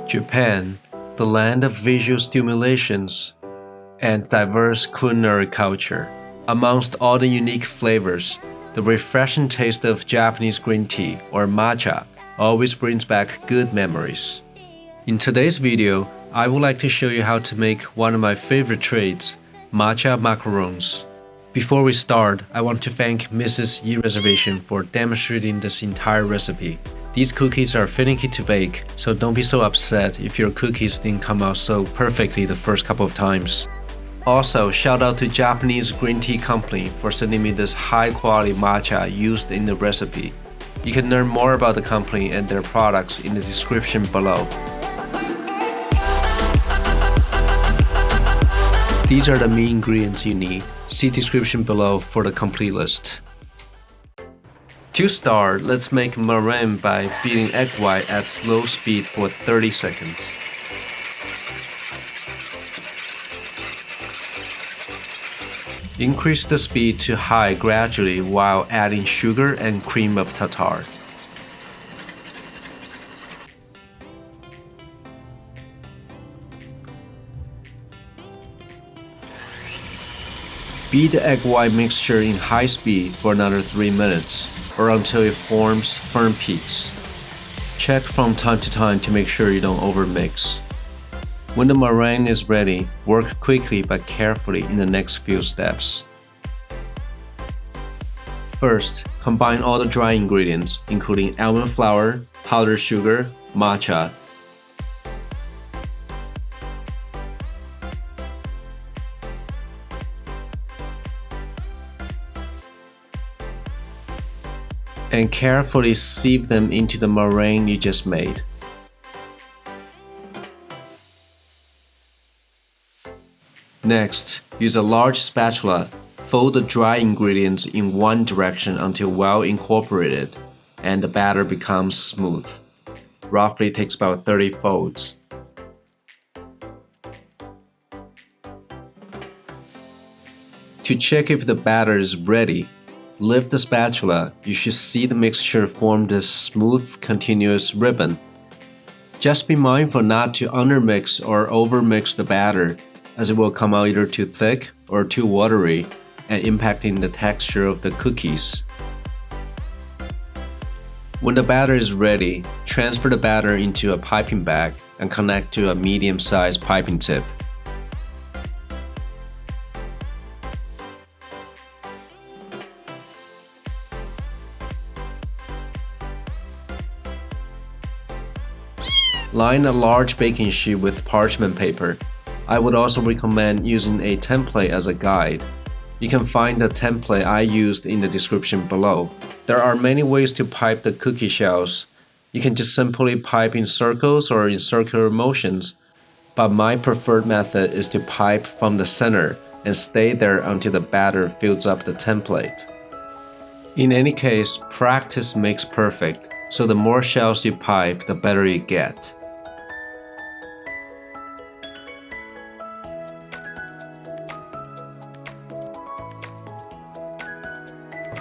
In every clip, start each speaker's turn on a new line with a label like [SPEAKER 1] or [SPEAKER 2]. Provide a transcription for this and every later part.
[SPEAKER 1] Japan, the land of visual stimulations and diverse culinary culture. Amongst all the unique flavors, the refreshing taste of Japanese green tea or matcha always brings back good memories. In today's video, I would like to show you how to make one of my favorite treats, Matcha Macarons. Before we start, I want to thank Mrs. Yi Reservation for demonstrating this entire recipe. These cookies are finicky to bake, so don't be so upset if your cookies didn't come out so perfectly the first couple of times. Also, shout out to Japanese Green Tea Compnay for sending me this high-quality matcha used in the recipe. You can learn more about the company and their products in the description below. These are the main ingredients you need. See description below for the complete list. To start, let's make meringue by beating egg white at low speed for 30 seconds. Increase the speed to high gradually while adding sugar and cream of tartar. Beat the egg white mixture in high speed for another 3 minutes, or until it forms firm peaks. Check from time to time to make sure you don't overmix. When the meringue is ready, work quickly but carefully in the next few steps. First, combine all the dry ingredients, including almond flour, powdered sugar, matcha, and carefully sieve them into the meringue you just made. Next, use a large spatula, fold the dry ingredients in one direction until well incorporated and the batter becomes smooth. Roughly takes about 30 folds. To check if the batter is ready, lift the spatula. You should see the mixture form this smooth, continuous ribbon. Just be mindful not to undermix or overmix the batter, as it will come out either too thick or too watery and impacting the texture of the cookies. When the batter is ready, transfer the batter into a piping bag and connect to a medium-sized piping tip. Line a large baking sheet with parchment paper. I would also recommend using a template as a guide. You can find the template I used in the description below. There are many ways to pipe the cookie shells. You can just simply pipe in circles or in circular motions, but my preferred method is to pipe from the center and stay there until the batter fills up the template. In any case, practice makes perfect, so the more shells you pipe, the better you get.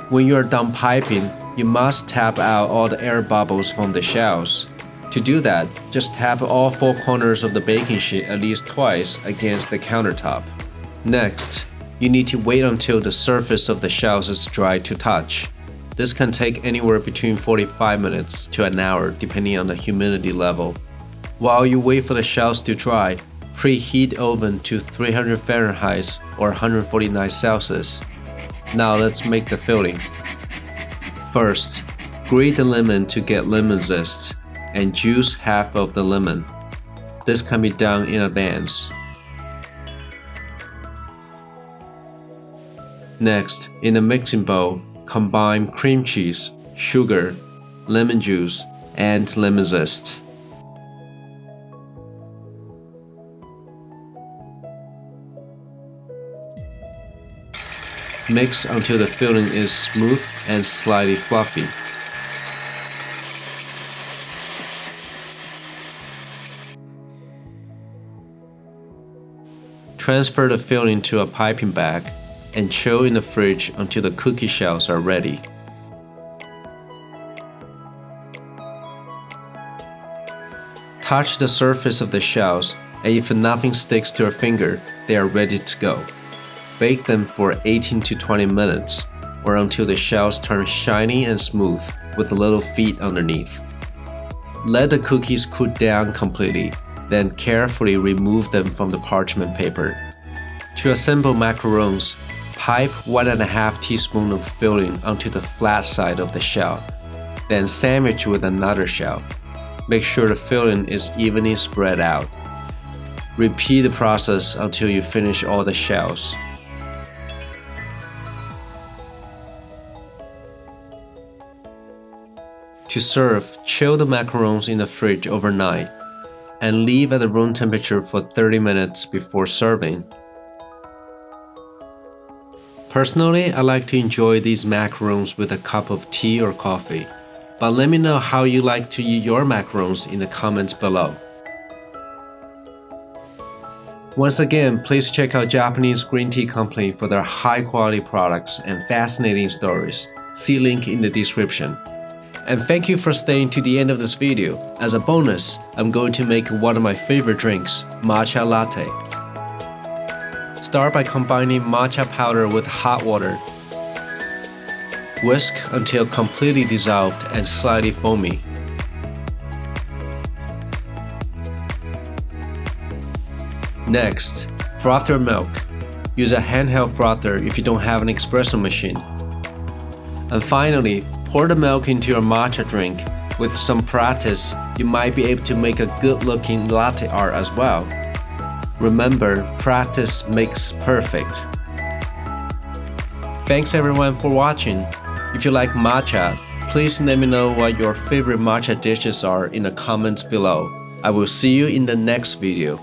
[SPEAKER 1] When you are done piping, you must tap out all the air bubbles from the shells. To do that, just tap all 4 corners of the baking sheet at least twice against the countertop. Next, you need to wait until the surface of the shells is dry to touch. This can take anywhere between 45 minutes to an hour depending on the humidity level. While you wait for the shells to dry, preheat oven to 300 Fahrenheit or 149 Celsius. Now let's make the filling. First, grate the lemon to get lemon zest and juice half of the lemon. This can be done in advance. Next, in a mixing bowl, combine cream cheese, sugar, lemon juice, and lemon zest. Mix until the filling is smooth and slightly fluffy. Transfer the filling to a piping bag and chill in the fridge until the cookie shells are ready. Touch the surface of the shells, and if nothing sticks to your finger, they are ready to go. Bake them for 18 to 20 minutes, or until the shells turn shiny and smooth with little feet underneath. Let the cookies cool down completely, then carefully remove them from the parchment paper. To assemble macarons, pipe 1½ teaspoon of filling onto the flat side of the shell, then sandwich with another shell. Make sure the filling is evenly spread out. Repeat the process until you finish all the shells. To serve, chill the macarons in the fridge overnight and leave at room temperature for 30 minutes before serving. Personally, I like to enjoy these macarons with a cup of tea or coffee, but let me know how you like to eat your macarons in the comments below. Once again, please check out Japanese Green Tea Company for their high-quality products and fascinating stories. See link in the description. And thank you for staying to the end of this video. As a bonus, I'm going to make one of my favorite drinks, matcha latte. Start by combining matcha powder with hot water. Whisk until completely dissolved and slightly foamy. Next, froth your milk. Use a handheld frother if you don't have an espresso machine. And finally, pour the milk into your matcha drink. With some practice, you might be able to make a good-looking latte art as well. Remember, practice makes perfect. Thanks everyone for watching. If you like matcha, please let me know what your favorite matcha dishes are in the comments below. I will see you in the next video.